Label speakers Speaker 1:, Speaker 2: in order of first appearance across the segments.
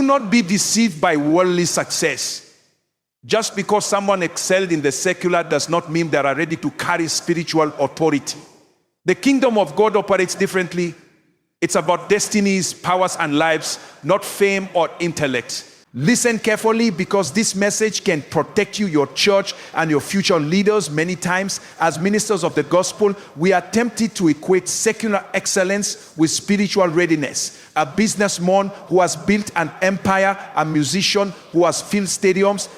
Speaker 1: Do not be deceived by worldly success. Just because someone excelled in the secular does not mean they are ready to carry spiritual authority. The kingdom of God operates differently. It's about destinies, powers, and lives, not fame or intellect. Listen carefully, because this message can protect you, your church, and your future leaders. Many times, as ministers of the gospel, we are tempted to equate secular excellence with spiritual readiness. A businessman who has built an empire, a musician who has filled stadiums,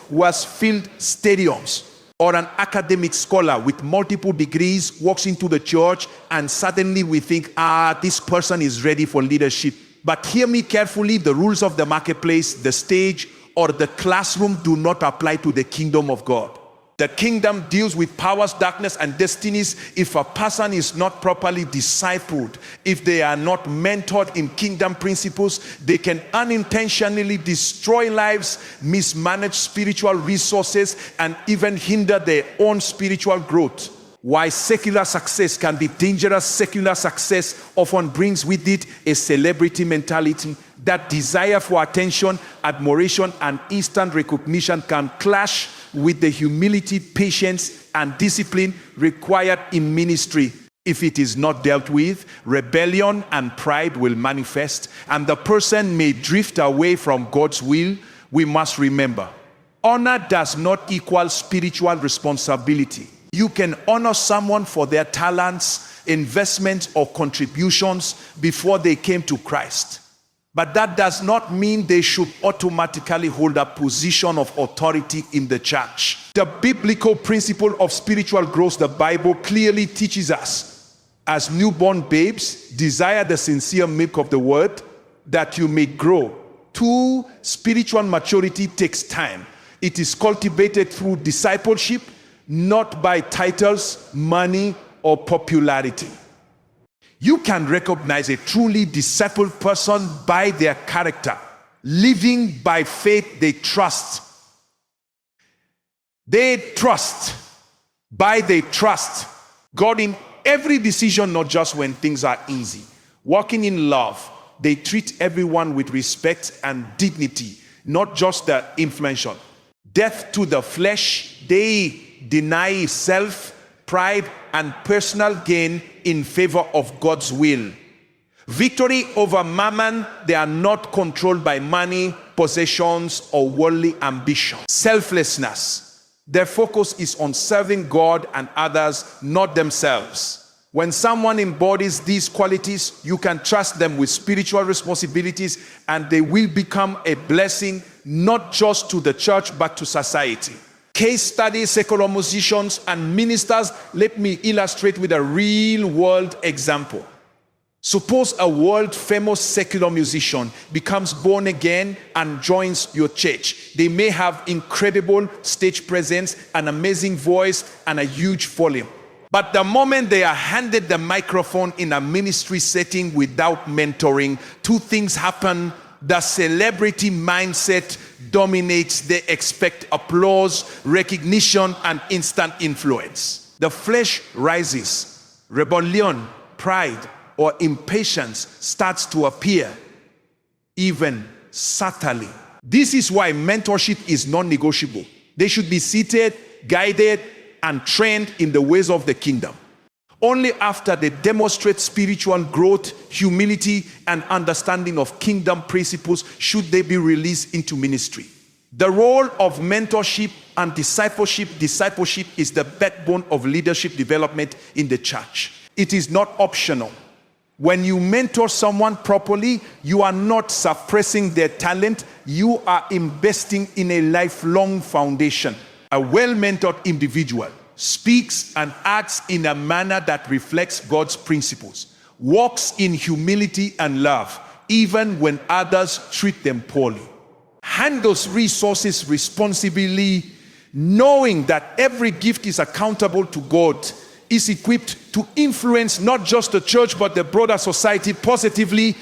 Speaker 1: or an academic scholar with multiple degrees walks into the church and suddenly we think, this person is ready for leadership. But hear me carefully, the rules of the marketplace, the stage, or the classroom do not apply to the kingdom of God. The kingdom deals with powers, darkness, and destinies. If a person is not properly discipled, if they are not mentored in kingdom principles, they can unintentionally destroy lives, mismanage spiritual resources, and even hinder their own spiritual growth. Why secular success can be dangerous. Secular success often brings with it a celebrity mentality. That desire for attention, admiration, and instant recognition can clash with the humility, patience, and discipline required in ministry. If it is not dealt with, rebellion and pride will manifest, and the person may drift away from God's will. We must remember, honor does not equal spiritual responsibility. You can honor someone for their talents, investments, or contributions before they came to Christ. But that does not mean they should automatically hold a position of authority in the church. The biblical principle of spiritual growth, the Bible clearly teaches us, as newborn babes, desire the sincere milk of the word that you may grow. Spiritual maturity takes time. It is cultivated through discipleship, not by titles, money, or popularity. You can recognize a truly discipled person by their character. Living by faith, they trust. They trust God in every decision, not just when things are easy. Walking in love, they treat everyone with respect and dignity, not just the influential. Death to the flesh, they deny self, pride, and personal gain in favor of God's will. Victory over mammon, they are not controlled by money, possessions, or worldly ambition. Selflessness, their focus is on serving God and others, not themselves. When someone embodies these qualities, you can trust them with spiritual responsibilities, and they will become a blessing not just to the church but to society. Case studies, secular musicians and ministers. Let me illustrate with a real world example. Suppose a world famous secular musician becomes born again and joins your church. They may have incredible stage presence, an amazing voice, and a huge volume. But the moment they are handed the microphone in a ministry setting without mentoring, two things happen. The celebrity mindset dominates. They expect applause, recognition, and instant influence. The flesh rises. Rebellion, pride, or impatience starts to appear, even subtly. This is why mentorship is non-negotiable. They should be seated, guided, and trained in the ways of the kingdom. Only after they demonstrate spiritual growth, humility, and understanding of kingdom principles should they be released into ministry. The role of mentorship and discipleship is the backbone of leadership development in the church. It is not optional. When you mentor someone properly, you are not suppressing their talent. You are investing in a lifelong foundation. A well-mentored individual speaks and acts in a manner that reflects God's principles, walks in humility and love, even when others treat them poorly, handles resources responsibly, knowing that every gift is accountable to God, is equipped to influence not just the church but the broader society positively.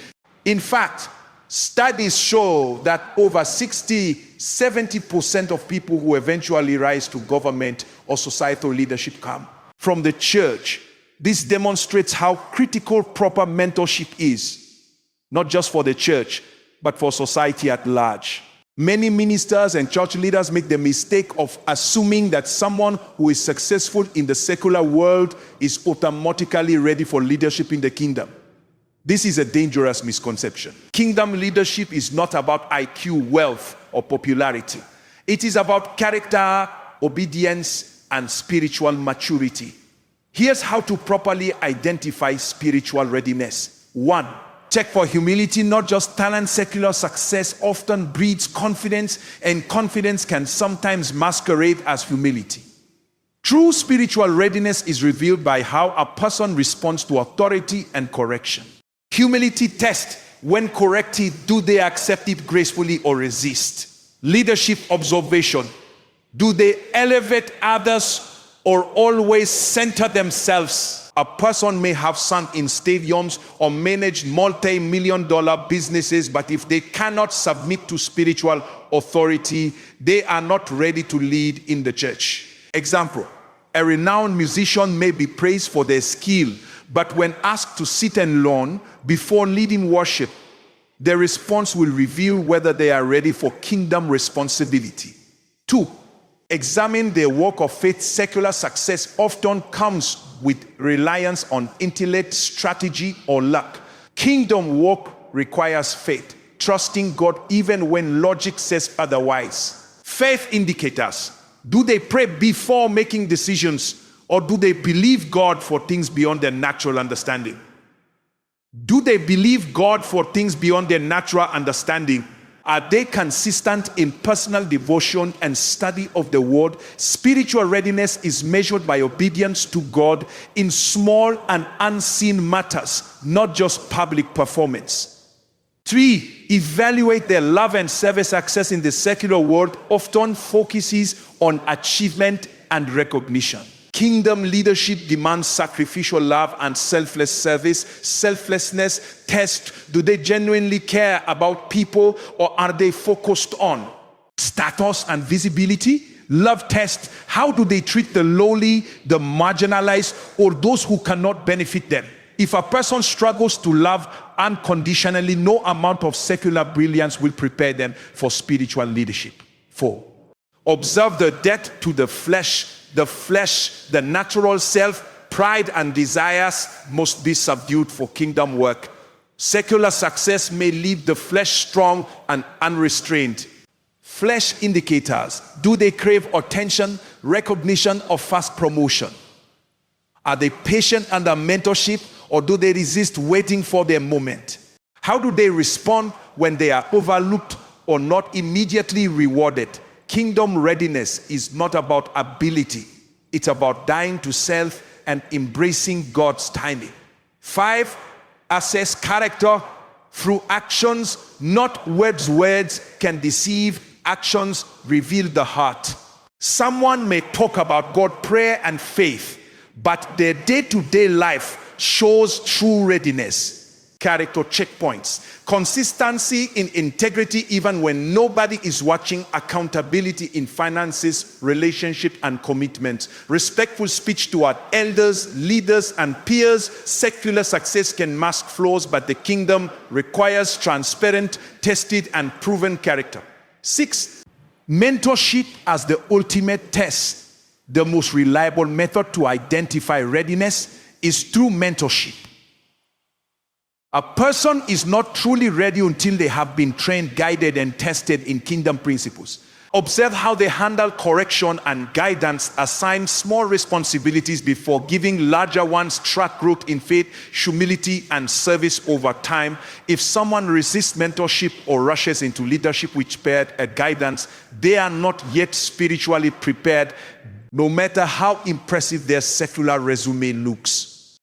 Speaker 1: In fact, studies show that over 60-70% of people who eventually rise to government or societal leadership come from the church. This demonstrates how critical proper mentorship is, not just for the church, but for society at large. Many ministers and church leaders make the mistake of assuming that someone who is successful in the secular world is automatically ready for leadership in the kingdom. This is a dangerous misconception. Kingdom leadership is not about IQ, wealth, or popularity. It is about character, obedience, and spiritual maturity. Here's how to properly identify spiritual readiness. 1. Check for humility, not just talent. Secular success often breeds confidence, and confidence can sometimes masquerade as humility. True spiritual readiness is revealed by how a person responds to authority and correction. Humility test: when corrected, do they accept it gracefully or resist? Leadership observation: do they elevate others or always center themselves? A person may have sung in stadiums or managed multi-million-dollar businesses, but if they cannot submit to spiritual authority, they are not ready to lead in the church. Example: a renowned musician may be praised for their skill, but when asked to sit and learn before leading worship, their response will reveal whether they are ready for kingdom responsibility. 2. Examine their walk of faith. Secular success often comes with reliance on intellect, strategy, or luck. Kingdom walk requires faith, trusting God even when logic says otherwise. Faith indicators: do they pray before making decisions, or do they believe God for things beyond their natural understanding? Do they believe God for things beyond their natural understanding? Are they consistent in personal devotion and study of the word? Spiritual readiness is measured by obedience to God in small and unseen matters, not just public performance. 3. Evaluate their love and service. Success in the secular world often focuses on achievement and recognition. Kingdom leadership demands sacrificial love and selfless service. Selflessness tests: do they genuinely care about people, or are they focused on status and visibility? Love tests: how do they treat the lowly, the marginalized, or those who cannot benefit them? If a person struggles to love unconditionally, no amount of secular brilliance will prepare them for spiritual leadership. 4. Observe the death to the flesh. The natural self, pride, and desires must be subdued for kingdom work. Secular success may leave the flesh strong and unrestrained. Flesh indicators: do they crave attention, recognition, or fast promotion? Are they patient under mentorship, or do they resist waiting for their moment? How do they respond when they are overlooked or not immediately rewarded? Kingdom readiness is not about ability. It's about dying to self and embracing God's timing. 5. Assess character through actions, not words. Words can deceive. Actions reveal the heart. Someone may talk about God, prayer, and faith, but their day-to-day life shows true readiness. Character checkpoints: consistency in integrity even when nobody is watching, accountability in finances, relationship, and commitment, respectful speech toward elders, leaders, and peers. Secular success can mask flaws, but the kingdom requires transparent, tested, and proven character. 6. Mentorship as the ultimate test. The most reliable method to identify readiness is through mentorship. A person is not truly ready until they have been trained, guided, and tested in kingdom principles. Observe how they handle correction and guidance, assign small responsibilities before giving larger ones, track growth in faith, humility, and service over time. If someone resists mentorship or rushes into leadership which paired a guidance, they are not yet spiritually prepared, no matter how impressive their secular resume looks.